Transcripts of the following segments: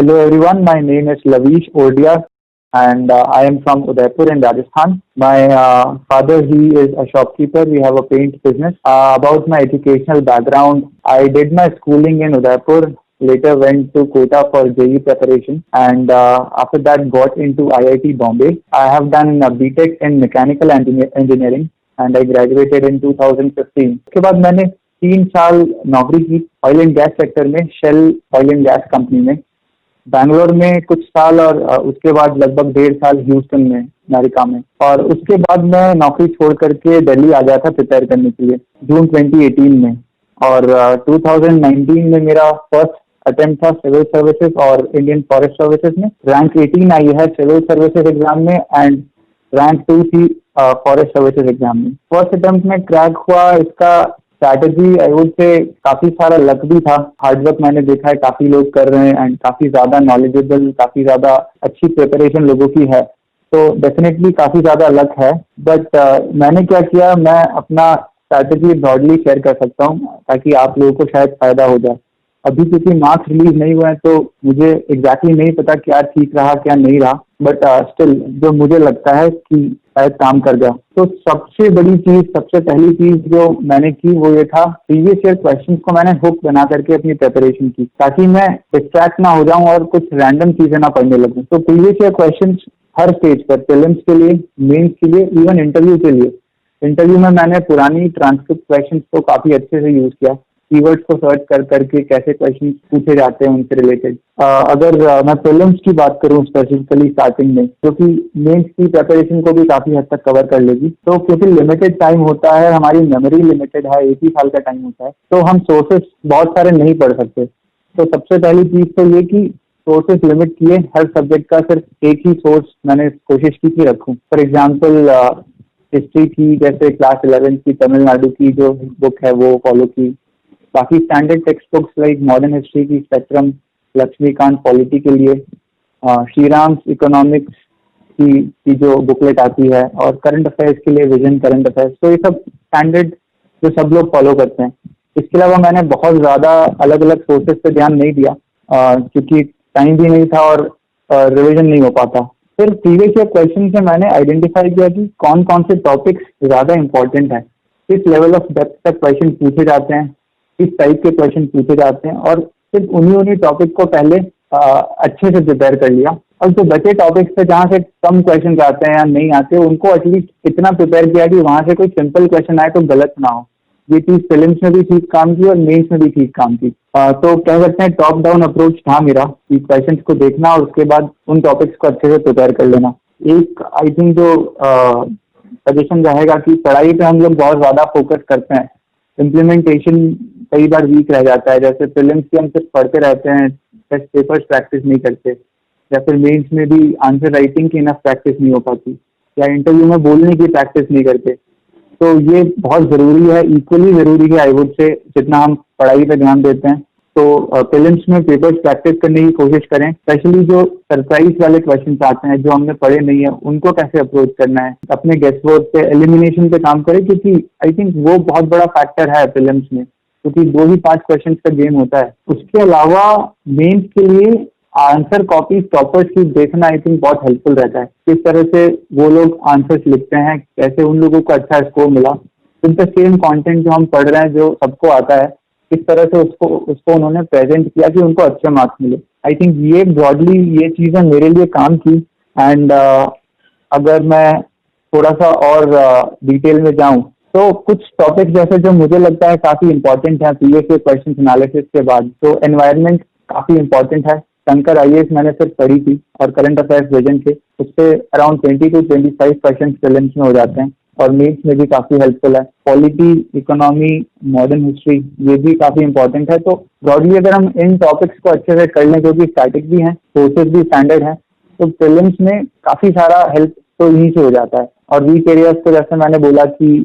Hello everyone, my name is Lavish Ordia and I am from Udaipur in Rajasthan. My father, he is a shopkeeper. We have a paint business. About my educational background, I did my schooling in Udaipur, later went to Kota for JEE preparation and after that got into IIT Bombay. I have done BTech in mechanical engineering and I graduated in 2015. उसके बाद मैंने 3 साल नौकरी की oil and gas sector में, shell oil and gas company में, बैंगलोर में कुछ साल और उसके बाद लगभग 1.5 साल ह्यूस्टन में, अमेरिका में। और उसके बाद मैं नौकरी छोड़ करके दिल्ली आ गया था प्रिपेयर करने के लिए जून 2018 में। और 2019 में मेरा फर्स्ट अटेम्प्ट था सिविल सर्विसेज और इंडियन फॉरेस्ट सर्विसेज में। रैंक 18 आई है सिविल सर्विसेज एग्जाम में एंड रैंक 2 थी फॉरेस्ट सर्विसेज एग्जाम में। फर्स्ट अटेम्प्ट में क्रैक हुआ। इसका स्ट्रैटेजी आई वुड से काफी सारा लक भी था। हार्डवर्क मैंने देखा है काफी लोग कर रहे हैं एंड काफी ज्यादा नॉलेजेबल, काफी ज्यादा अच्छी प्रिपरेशन लोगों की है, तो डेफिनेटली काफी ज्यादा लक है। बट मैंने क्या किया, मैं अपना स्ट्रैटेजी ब्रॉडली शेयर कर सकता हूँ ताकि आप लोगों को शायद फायदा हो जाए। अभी क्योंकि मार्क्स रिलीज नहीं हुए हैं तो मुझे एग्जैक्टली नहीं पता क्या ठीक रहा क्या नहीं रहा, बट स्टिल जो मुझे लगता है कि शायद काम कर गया। तो सबसे बड़ी चीज, सबसे पहली चीज जो मैंने की वो ये था, प्रीवियस ईयर क्वेश्चंस को मैंने हुक बना करके अपनी प्रिपरेशन की ताकि मैं डिस्ट्रैक्ट ना हो जाऊं और कुछ रैंडम चीजें ना पढ़ने लगूं। तो प्रीवियस ईयर क्वेश्चंस हर स्टेज पर, प्रीलिम्स के लिए, मेंस के लिए, इवन इंटरव्यू के लिए, इंटरव्यू में मैंने पुरानी ट्रांसक्रिप्ट क्वेश्चंस को काफी अच्छे से यूज किया। कीवर्ड्स को सर्च कर करके कैसे क्वेश्चन पूछे जाते हैं उनसे रिलेटेड। अगर मैं प्रीलिम्स की बात करूं स्पेसिफिकली स्टार्टिंग में, क्योंकि मेंस की प्रिपरेशन को भी काफी हद तक कवर कर लेगी, तो क्योंकि लिमिटेड टाइम होता है, हमारी मेमोरी लिमिटेड है, 1 ही साल का टाइम होता है, तो हम सोर्सेस बहुत सारे नहीं पढ़ सकते। तो सबसे पहली चीज तो ये कि सोर्सेस लिमिट किए, हर सब्जेक्ट का सिर्फ एक ही सोर्स मैंने कोशिश की कि रखूं। फॉर एग्जाम्पल हिस्ट्री की, जैसे क्लास 11 की तमिलनाडु की जो बुक है वो फॉलो की। बाकी standard text books like modern history की स्पेक्ट्रम, लक्ष्मीकांत पॉलिटी के लिए, श्रीराम इकोनॉमिक्स की जो बुकलेट आती है, और करंट अफेयर्स के लिए विजन करंट अफेयर्स। तो ये सब स्टैंडर्ड जो सब लोग फॉलो करते हैं। इसके अलावा मैंने बहुत ज़्यादा अलग अलग सोर्सेज पे ध्यान नहीं दिया क्योंकि टाइम भी नहीं था और रिविजन नहीं हो पाता। फिर प्रीवियस ईयर क्वेश्चन से मैंने आइडेंटिफाई किया कि कौन कौन से टॉपिक्स ज़्यादा इंपॉर्टेंट है, किस लेवल ऑफ डेप्थ तक क्वेश्चन पूछे जाते हैं, किस टाइप के क्वेश्चन पूछे जाते हैं, और सिर्फ उन्हीं टॉपिक को पहले अच्छे से प्रिपेयर कर लिया। और जो बचे टॉपिक्स पे जहाँ से कम क्वेश्चन आते हैं या नहीं आते, उनको एटलीस्ट इतना प्रिपेयर किया कि वहाँ से कोई सिंपल क्वेश्चन आए तो गलत ना हो। ये चीज प्रीलिम्स में भी ठीक काम की और मेंस में भी ठीक काम की। तो कह सकते हैं टॉप डाउन अप्रोच था मेरा कि क्वेश्चन को देखना और उसके बाद उन टॉपिक्स को अच्छे से प्रिपेयर कर लेना। एक आई थिंक जो सजेशन रहेगा कि पढ़ाई पे हम लोग बहुत ज्यादा फोकस करते हैं, इम्प्लीमेंटेशन कई बार वीक रह जाता है। जैसे प्रीलिम्स की हम सिर्फ पढ़ते रहते हैं, टेस्ट पेपर्स प्रैक्टिस नहीं करते, या फिर मेंस में भी आंसर राइटिंग की इनफ प्रैक्टिस नहीं हो पाती, या इंटरव्यू में बोलने की प्रैक्टिस नहीं करते। तो ये बहुत ज़रूरी है, इक्वली ज़रूरी है आई वुड से, जितना हम पढ़ाई पे ध्यान देते हैं। तो प्रीलिम्स में पेपर्स प्रैक्टिस करने की कोशिश करें, स्पेशली जो सरप्राइज वाले क्वेश्चन आते हैं जो हमने पढ़े नहीं है उनको कैसे अप्रोच करना है, अपने गेस वर्ड पे, एलिमिनेशन पे काम करें, क्योंकि आई थिंक वो बहुत बड़ा फैक्टर है प्रीलिम्स में, क्योंकि 2 ही 5 क्वेश्चन का गेम होता है। उसके अलावा मेंस के लिए आंसर कॉपी टॉपर्स की देखना आई थिंक बहुत हेल्पफुल रहता है। किस तरह से वो लोग आंसर्स लिखते हैं, कैसे उन लोगों को अच्छा स्कोर मिला, इन द सेम कंटेंट जो हम पढ़ रहे हैं, जो सबको आता है, किस तरह से उसको उन्होंने प्रेजेंट किया कि उनको अच्छे मार्क्स मिले। आई थिंक ये ब्रॉडली ये चीज़ें मेरे लिए काम की। एंड अगर मैं थोड़ा सा और डिटेल में जाऊँ तो कुछ टॉपिक जैसे जो मुझे लगता है काफ़ी इंपॉर्टेंट है प्रीवियस ईयर क्वेश्चन एनालिसिस के बाद, तो एनवायरनमेंट काफ़ी इंपॉर्टेंट है। शंकर IAS मैंने सिर्फ पढ़ी थी और करंट अफेयर्स विजन के, उस पर अराउंड 20 to 25 क्वेश्चन प्रीलिम्स में हो जाते हैं और मेंस में भी काफ़ी हेल्पफुल है। पॉलिटी, इकोनॉमी, मॉडर्न हिस्ट्री, ये भी काफ़ी इंपॉर्टेंट है। तो ब्रॉडली अगर हम इन टॉपिक्स को अच्छे से कर लें, क्योंकि स्टैटिक भी हैं, सोर्सेज भी स्टैंडर्ड हैं, तो प्रीलिम्स में काफ़ी सारा हेल्प तो यहीं से हो जाता है। और वीक एरियाज को जैसे मैंने बोला कि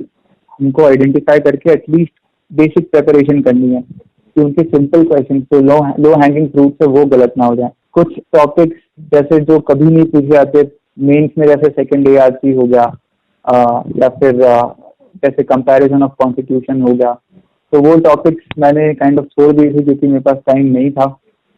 हमको आइडेंटिफाई करके एटलीस्ट बेसिक प्रिपरेशन करनी है कि उनके सिंपल क्वेश्चन तो लो हैंगिंग फ्रूट से वो गलत ना हो जाए। कुछ टॉपिक्स जैसे जो कभी नहीं पूछे जाते मेंस में, जैसे सेकंड ARC हो गया, या फिर जैसे कंपैरिजन ऑफ कॉन्स्टिट्यूशन हो गया, तो वो टॉपिक्स मैंने काइंड ऑफ छोड़ दिए थे क्योंकि मेरे पास टाइम नहीं था।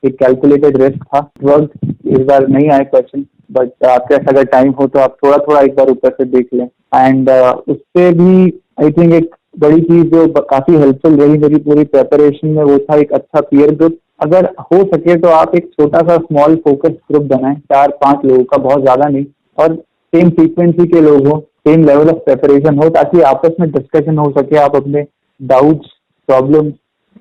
एक कैलकुलेटेड रिस्क था। वर्क इस बार नहीं आए क्वेश्चन, बट आपके पास अगर टाइम हो तो आप थोड़ा थोड़ा एक बार ऊपर से देख लें। एंड उससे भी आई थिंक एक बड़ी चीज जो काफी हेल्पफुल रही मेरी पूरी प्रिपरेशन में, वो था एक अच्छा पीयर ग्रुप। अगर हो सके तो आप एक छोटा सा स्मॉल फोकस ग्रुप बनाएं, 4-5 लोगों का, बहुत ज्यादा नहीं, और सेम फ्रीक्वेंसी के लोग हो, सेम लेवल ऑफ प्रिपरेशन हो, ताकि आपस में डिस्कशन हो सके, आप अपने डाउट्स, प्रॉब्लम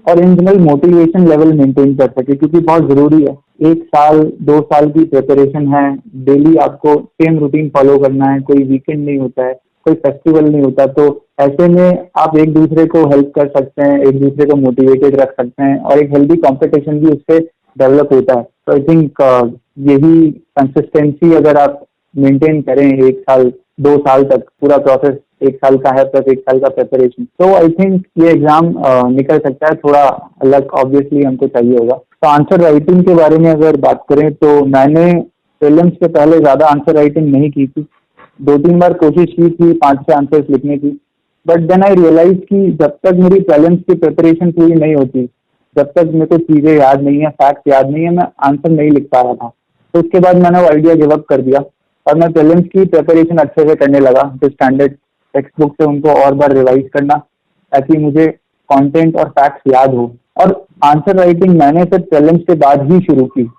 और in general motivation level maintain कर सके, क्योंकि बहुत जरूरी है। 1 साल 2 साल की प्रिपरेशन है, डेली आपको सेम रूटीन फॉलो करना है, कोई वीकेंड नहीं होता है, कोई फेस्टिवल नहीं होता, तो ऐसे में आप एक दूसरे को हेल्प कर सकते हैं, एक दूसरे को मोटिवेटेड रख सकते हैं, और एक हेल्दी कंपटीशन भी उससे डेवलप होता है। तो आई थिंक यही कंसिस्टेंसी अगर आप मेंटेन करें 1 साल 2 साल तक, पूरा प्रोसेस 1 साल का है प्लस 1 साल का प्रिपरेशन, तो आई थिंक ये एग्जाम निकल सकता है। थोड़ा अलग ऑब्वियसली हमको चाहिए होगा। तो आंसर राइटिंग के बारे में अगर बात करें तो मैंने प्रीलिम्स के पहले ज्यादा आंसर राइटिंग नहीं की थी। 2-3 बार कोशिश की थी 5-6 आंसर्स लिखने की, बट देन आई रियलाइज कि जब तक मेरी प्रीलिम्स की प्रिपरेशन पूरी नहीं होती, जब तक मेरे को चीजें याद नहीं है, फैक्ट याद नहीं है, मैं आंसर नहीं लिख पा रहा था। तो उसके बाद मैंने वो आइडिया गिव अप कर दिया और मैं प्रीलिम्स की प्रिपरेशन अच्छे से करने लगा, जो स्टैंडर्ड टेक्स्ट बुक से उनको और बार रिवाइज करना, ताकि मुझे कंटेंट और फैक्ट्स याद हो। और आंसर राइटिंग मैंने फिर प्रीलिम्स के बाद ही शुरू की।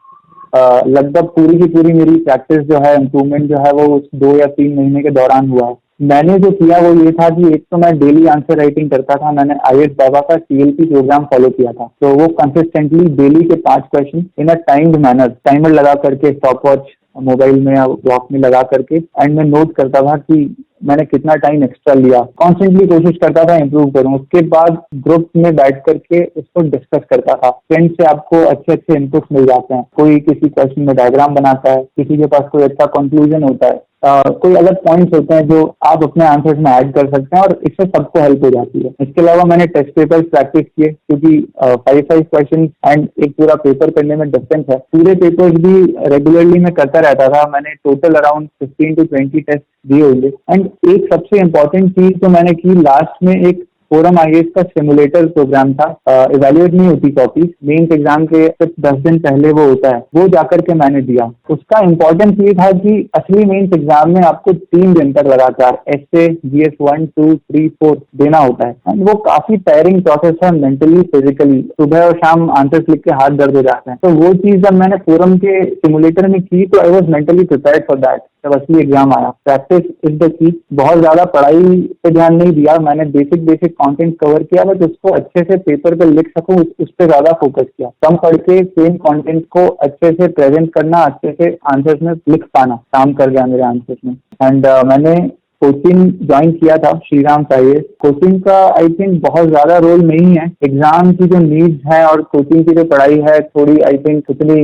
लगभग पूरी की पूरी मेरी प्रैक्टिस जो है, इम्प्रूवमेंट जो है, वो 2 या 3 महीने के दौरान हुआ है। मैंने जो किया वो ये था कि एक तो मैं डेली आंसर राइटिंग करता था। मैंने आईएएस बाबा का सीएलपी प्रोग्राम फॉलो किया था, तो वो कंसिस्टेंटली डेली के 5 question in a timed manner, timer लगा करके, स्टॉप वॉच मोबाइल में या वॉच में लगा करके, एंड मैं नोट करता था कि मैंने कितना टाइम एक्स्ट्रा लिया। कॉन्स्टेंटली कोशिश करता था इम्प्रूव करूं। उसके बाद ग्रुप में बैठ करके उसको डिस्कस करता था। फ्रेंड से आपको अच्छे अच्छे इनपुट्स मिल जाते हैं। कोई किसी क्वेश्चन में डायग्राम बनाता है, किसी के पास कोई अच्छा कंक्लूजन होता है, कोई अलग पॉइंट्स होते हैं जो आप अपने आंसर्स में ऐड कर सकते हैं, और इससे सबको हेल्प हो जाती है। इसके अलावा मैंने टेस्ट पेपर्स प्रैक्टिस किए, क्योंकि 5 क्वेश्चन एंड एक पूरा पेपर करने में डिफरेंस है। पूरे पेपर्स भी रेगुलरली मैं करता रहता था। मैंने टोटल अराउंड 15 to 20 टेस्ट दिए होंगे। एंड एक सबसे इम्पोर्टेंट चीज जो मैंने की, लास्ट में एक फोरम आईएएस का सिमुलेटर प्रोग्राम था। इवेल्युएट नहीं होती कॉपीज, मेंस एग्जाम के सिर्फ 10 दिन पहले वो होता है, वो जाकर के मैंने दिया। उसका इम्पोर्टेंस ये था कि असली मेंस एग्जाम में आपको 3 दिन तक लगातार एसए, जीएस 1, 2, 3, 4 देना होता है। एंड वो काफी टायरिंग प्रोसेस है, मेंटली, फिजिकली। सुबह और शाम आंसर्स लिख के हाथ दर्द हो जाते हैं। तो वो चीज जब मैंने फोरम के सिमुलेटर में की, तो I was mentally prepared for that. जब असली एग्जाम आया, प्रैक्टिस इज द की। बहुत ज्यादा पढ़ाई पे ध्यान नहीं दिया, मैंने बेसिक कंटेंट कवर किया, बट उसको अच्छे से पेपर पे लिख सकूं उस पर ज्यादा फोकस किया। कम पढ़ के सेम कंटेंट को अच्छे से प्रेजेंट करना, अच्छे से आंसर्स में लिख पाना, काम कर गया मेरे आंसर्स में। एंड मैंने कोचिंग ज्वाइन किया था, श्रीराम आईएएस। कोचिंग का आई थिंक बहुत ज्यादा रोल नहीं है। एग्जाम की जो नीड्स है और कोचिंग की जो पढ़ाई है, थोड़ी आई थिंक उतनी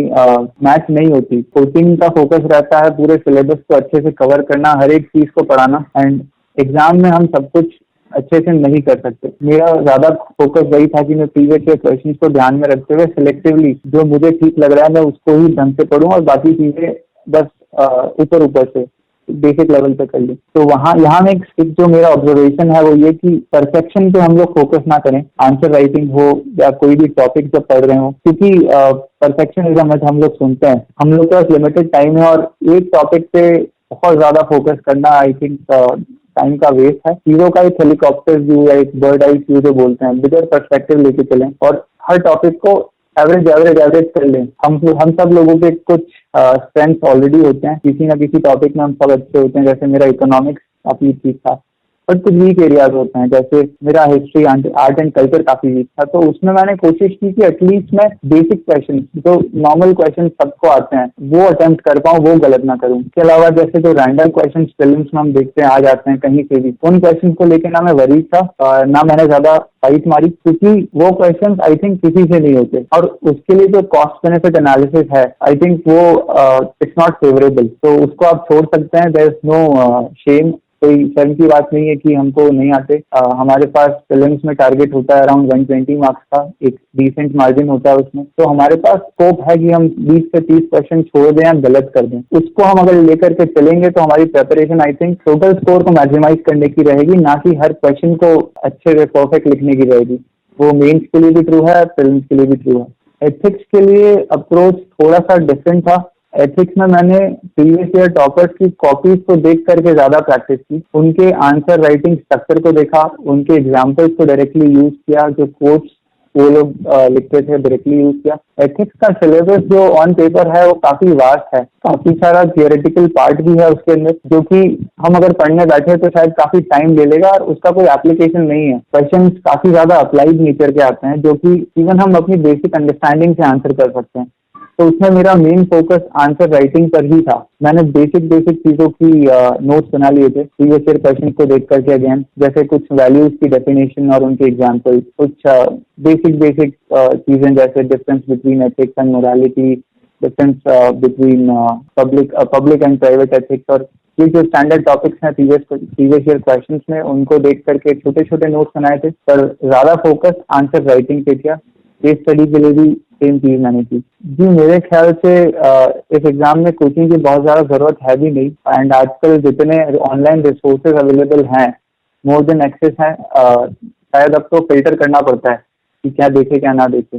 मैच नहीं होती। कोचिंग का फोकस रहता है पूरे सिलेबस को अच्छे से कवर करना, हर एक चीज को पढ़ाना। एंड एग्जाम में हम सब कुछ अच्छे से नहीं कर सकते। मेरा ज्यादा फोकस वही था कि मैं प्रीवियस ईयर क्वेश्चंस को ध्यान में रखते हुए सिलेक्टिवली जो मुझे ठीक लग रहा है मैं उसको ही ढंग से पढ़ूं, और बाकी चीजें बस ऊपर से बेसिक लेवल पे कर ली। तो यहाँ में एक जो मेरा ऑब्जर्वेशन है वो ये कि परफेक्शन पे हम लोग फोकस ना करें, आंसर राइटिंग हो या कोई भी टॉपिक जब पढ़ रहे हो, क्योंकि परफेक्शनिज्म है हम लोग सुनते हैं। हम लोग के पास लिमिटेड टाइम है, और एक टॉपिक पे बहुत ज्यादा फोकस करना आई थिंक टाइम का वेस्ट है। चीजों का एक हेलीकॉप्टर व्यू या एक बर्ड आई व्यू जो बोलते हैं, बिगर पर्सपेक्टिव लेके चलें, और हर टॉपिक को एवरेज कर लें। हम सब लोगों के कुछ स्ट्रेंथ ऑलरेडी होते हैं, किसी ना किसी टॉपिक में हम सब अच्छे होते हैं। जैसे मेरा इकोनॉमिक्स काफी ठीक था, बट कुछ वीक एरियाज होते हैं। जैसे मेरा हिस्ट्री, आर्ट एंड कल्चर काफी वीक था, तो उसमें मैंने कोशिश की कि एटलीस्ट मैं बेसिक क्वेश्चन, जो नॉर्मल क्वेश्चन सबको आते हैं, वो अटेम्प्ट कर पाऊँ, वो गलत ना करूँ। इसके अलावा जैसे जो रैंडम क्वेश्चन फिल्म्स में हम देखते हैं आ जाते हैं कहीं से भी, उन क्वेश्चन को लेकर ना मैं वरीड था, ना मैंने ज्यादा फाइट मारी, क्योंकि वो क्वेश्चन आई थिंक किसी से नहीं होते, और उसके लिए जो कॉस्ट बेनिफिट एनालिसिस है आई थिंक वो इट्स नॉट फेवरेबल। तो उसको आप छोड़ सकते हैं, देयर इज नो शेम। कोई शर्म की बात नहीं है कि हमको नहीं आते। हमारे पास फिल्म्स में टारगेट होता है अराउंड 120 मार्क्स का, एक डिसेंट मार्जिन होता है उसमें। तो हमारे पास स्कोप है कि हम 20 से 30 क्वेश्चन छोड़ दें या गलत कर दें। उसको हम अगर लेकर के चलेंगे तो हमारी preparation I think total score को मैक्सिमाइज करने की रहेगी, ना कि हर क्वेश्चन को अच्छे से परफेक्ट लिखने की रहेगी। वो मेंस के लिए भी ट्रू है, फिल्म्स के लिए भी ट्रू है। एथिक्स के लिए अप्रोच थोड़ा सा डिफरेंट था। एथिक्स में मैंने प्रीवियस ईयर टॉपर्स की कॉपीज को देख करके ज्यादा प्रैक्टिस की, उनके आंसर राइटिंग स्ट्रक्चर को देखा, उनके एग्जाम्पल्स को डायरेक्टली यूज किया, जो कोट्स वो लोग लिखते थे डायरेक्टली यूज किया। एथिक्स का सिलेबस जो ऑन पेपर है वो काफी वास्ट है, काफी सारा थियोरेटिकल पार्ट भी है उसके अंदर, जो कि हम अगर पढ़ने बैठे तो शायद काफी टाइम ले लेगा और उसका कोई एप्लीकेशन नहीं है। क्वेश्चंस काफी ज्यादा अप्लाइड नेचर के आते हैं, जो कि इवन हम अपनी बेसिक अंडरस्टैंडिंग से आंसर कर सकते हैं। तो उसमें मेरा मेन फोकस आंसर राइटिंग पर ही था। मैंने बेसिक चीजों की नोट्स बना लिए थे प्रीवियस ईयर क्वेश्चन को देख करके, अगेन जैसे कुछ वैल्यूज की डेफिनेशन और उनके एग्जाम्पल, कुछ बेसिक चीजें जैसे difference between ethics and morality, difference between public and private ethics, और ये जो स्टैंडर्ड टॉपिक्स हैं प्रीवियस ईयर क्वेश्चंस में, उनको देख करके छोटे छोटे नोट्स बनाए थे। पर ज्यादा फोकस आंसर राइटिंग पे किया। केस स्टडी के लिए भी सेम चीज मैंने की। जी, मेरे ख्याल से इस एग्जाम में कोचिंग की बहुत ज्यादा जरूरत है भी नहीं, एंड आजकल जितने ऑनलाइन रिसोर्सेज अवेलेबल हैं, मोर देन एक्सेस है। शायद अब तो फिल्टर करना पड़ता है कि क्या देखे क्या ना देखे।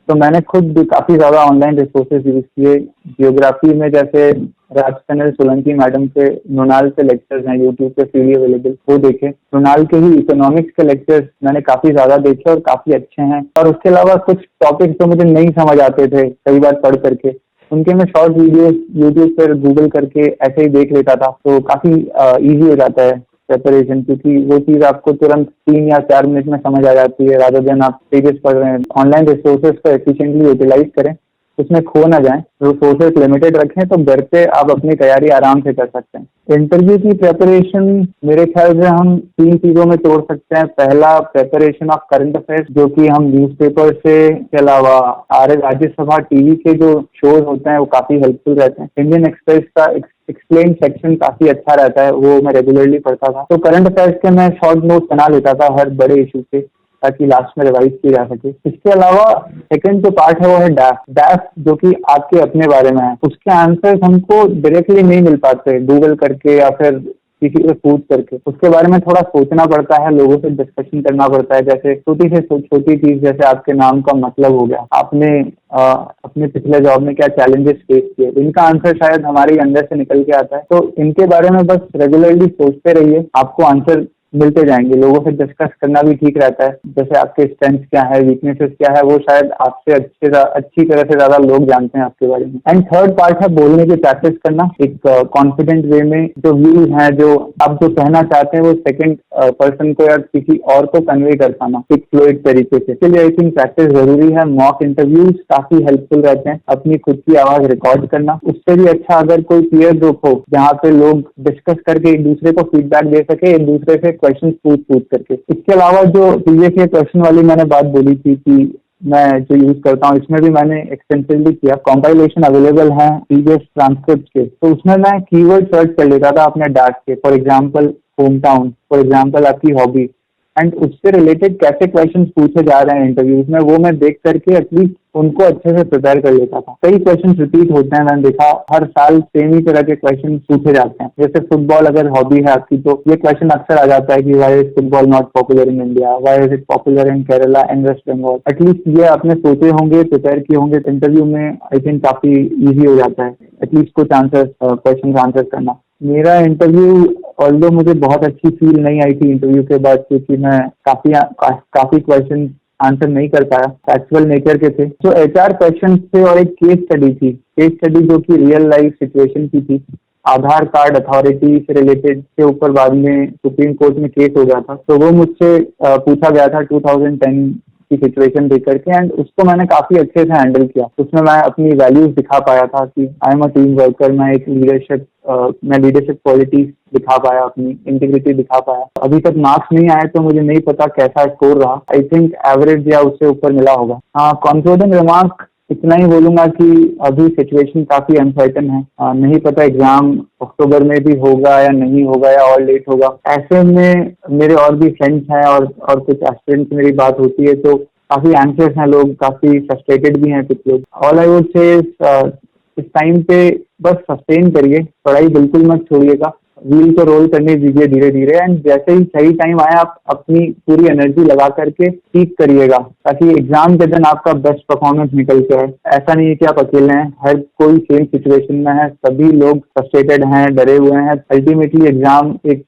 तो मैंने खुद भी काफी ज्यादा ऑनलाइन रिसोर्सेज यूज किए। जियोग्राफी में जैसे राजकमल सोलंकी मैडम के मृणाल से लेक्चर्स हैं यूट्यूब पे फ्रीली अवेलेबल, वो देखे। मृणाल के ही इकोनॉमिक्स के लेक्चर्स मैंने काफी ज्यादा देखे और काफी अच्छे हैं। और उसके अलावा कुछ टॉपिक्स जो मुझे नहीं समझ आते थे कई बार पढ़ करके, उनके मैं शॉर्ट वीडियोस यूट्यूब पर गूगल करके ऐसे ही देख लेता था। तो काफी ईजी हो जाता है प्रेपरेशन, क्योंकि वो चीज आपको तुरंत 3 या 4 मिनट में समझ आ जाती है, रादर देन आप पेजेस पढ़ रहे हैं। ऑनलाइन रिसोर्सेज को एफिशिएंटली यूटिलाइज करें, उसमें खो ना जाएं, रिसोर्सेज लिमिटेड रखें, तो घर पे आप अपनी तैयारी आराम से कर सकते हैं। इंटरव्यू की प्रेपरेशन मेरे ख्याल से हम 3 चीजों में तोड़ सकते हैं। पहला, प्रेपरेशन ऑफ करंट अफेयर्स, जो कि हम न्यूज़पेपर से, के अलावा आर्य राज्यसभा टीवी के जो शोज होते हैं वो काफी हेल्पफुल रहते हैं। इंडियन एक्सप्रेस का एक्सप्लेन सेक्शन काफी अच्छा रहता है, वो मैं रेगुलरली पढ़ता था। तो करंट अफेयर्स के मैं शॉर्ट नोट्स बना लेता था हर बड़े इशू पे, ताकि लास्ट में रिवाइज की जा सके। इसके अलावा सेकंड जो पार्ट है वो है डैफ, जो कि आपके अपने बारे में है। उसके आंसर्स हमको डायरेक्टली नहीं मिल पाते गूगल करके या फिर किसी को पूछ करके। उसके बारे में थोड़ा सोचना पड़ता है, लोगों से डिस्कशन करना पड़ता है। जैसे छोटी से छोटी चीज, जैसे आपके नाम का मतलब हो गया, आपने अपने पिछले जॉब में क्या चैलेंजेस फेस किए, इनका आंसर शायद हमारे अंदर से निकल के आता है। तो इनके बारे में बस रेगुलरली सोचते रहिए, आपको आंसर मिलते जाएंगे। लोगों से डिस्कस करना भी ठीक रहता है, जैसे आपके स्ट्रेंथ क्या है, वीकनेसेस क्या है, वो शायद आपसे अच्छी तरह से ज्यादा लोग जानते हैं आपके बारे में। एंड थर्ड पार्ट है बोलने की प्रैक्टिस करना, एक कॉन्फिडेंट वे में। जो व्यूज हैं, जो आप जो कहना चाहते हैं, वो सेकंड पर्सन को या किसी और को कन्वे कर पाना एक फ्लुइड तरीके से। इसलिए आई थिंक प्रैक्टिस जरूरी है। मॉक इंटरव्यूज काफी हेल्पफुल रहते हैं। अपनी खुद की आवाज रिकॉर्ड करना, उससे भी अच्छा अगर कोई पीयर ग्रुप हो जहाँ पे लोग डिस्कस करके एक दूसरे को फीडबैक दे सके, एक दूसरे से क्वेश्चन पूछ करके। इसके अलावा जो प्रीवियस ईयर क्वेश्चन वाली मैंने बात बोली थी कि मैं जो यूज करता हूँ, इसमें भी मैंने एक्सटेंसिवली किया। कॉम्पाइलेशन अवेलेबल है प्रीवियस ट्रांसक्रिप्ट के, तो उसमें मैं कीवर्ड सर्च कर लेता था अपने डाक के। For example home town, for example आपकी हॉबी, एंड उससे रिलेटेड कैसे क्वेश्चन पूछे जा रहे हैं इंटरव्यूज में, वो मैं देख करके एटलीस्ट उनको अच्छे से प्रिपेयर कर लेता था। कई क्वेश्चन रिपीट होते हैं, मैंने देखा हर साल सेम ही तरह के क्वेश्चन पूछे जाते हैं। जैसे फुटबॉल अगर हॉबी है आपकी, तो ये क्वेश्चन अक्सर आ जाता है कि why is football not popular in India, why is it popular in Kerala and West Bengal. At least ये आपने सोचे होंगे, प्रिपेयर किए होंगे, इंटरव्यू में आई थिंक काफी ईजी हो जाता है एटलीस्ट कुछ आंसर क्वेश्चन आंसर करना। मेरा इंटरव्यू, ऑल्दो मुझे बहुत अच्छी फील नहीं आई थी इंटरव्यू के बाद, क्योंकि मैं काफी क्वेश्चन आंसर नहीं कर पाया, फैक्चुअल नेचर के थे। जो एचआर क्वेश्चन थे और एक केस स्टडी थी, केस स्टडी जो कि रियल लाइफ सिचुएशन की थी। आधार कार्ड अथॉरिटी से रिलेटेड के ऊपर बाद में सुप्रीम कोर्ट में केस हो गया था, तो वो मुझसे पूछा गया था 2010 की सिचुएशन देख करके, एंड उसको मैंने काफी अच्छे से हैंडल किया। उसमें मैं अपनी वैल्यूज दिखा पाया था कि I am a team worker, मैं एक लीडरशिप क्वालिटी दिखा पाया, अपनी इंटीग्रिटी दिखा पाया। अभी तक मार्क्स नहीं आए तो मुझे नहीं पता कैसा स्कोर रहा, आई थिंक एवरेज या उससे ऊपर मिला होगा। हाँ, कॉन्क्लूडिंग रिमार्क इतना ही बोलूंगा कि अभी सिचुएशन काफी अनसर्टन है, नहीं पता एग्जाम अक्टूबर में भी होगा या नहीं होगा या और लेट होगा। ऐसे में मेरे और भी फ्रेंड्स हैं और कुछ एस्पिरेंट्स, मेरी बात होती है तो काफी एंशियस हैं लोग, काफी फ्रस्ट्रेटेड भी हैं कुछ लोग। ऑल आई वुड से इस टाइम पे बस सस्टेन करिए, पढ़ाई बिल्कुल मत छोड़िएगा। व्हील को रोल करने दीजिए धीरे धीरे, एंड जैसे ही सही टाइम आए आप अपनी पूरी एनर्जी लगा करके सीख करिएगा, ताकि एग्जाम के दिन आपका बेस्ट परफॉर्मेंस निकल के आए। ऐसा नहीं है कि आप अकेले हैं, हर कोई सेम सिचुएशन में है, सभी लोग फ्रस्ट्रेटेड हैं, डरे हुए हैं। अल्टीमेटली एग्जाम एक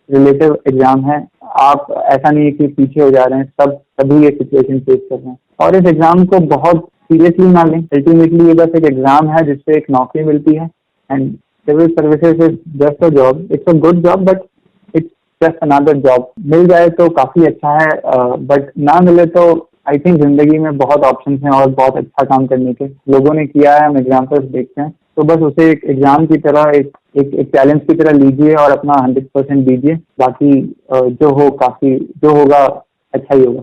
रिलेटिव एग्जाम है। आप ऐसा नहीं है कि पीछे हो जा रहे हैं, सभी ये सिचुएशन फेस कर रहे हैं, और इस एग्जाम को बहुत सीरियसली ना लें। अल्टीमेटली ये बस एक एग्जाम है जिससे एक नौकरी मिलती है, and civil services is just a job, it's a good job but it's just another job. मिल जाए तो काफी अच्छा है, बट ना मिले तो आई थिंक जिंदगी में बहुत ऑप्शंस हैं और बहुत अच्छा काम करने के। लोगों ने किया है, हम एग्जाम्पल्स देखते हैं, तो बस उसे एक एग्जाम की तरह एक चैलेंज की तरह लीजिए और अपना 100% दीजिए। बाकी जो होगा अच्छा ही होगा।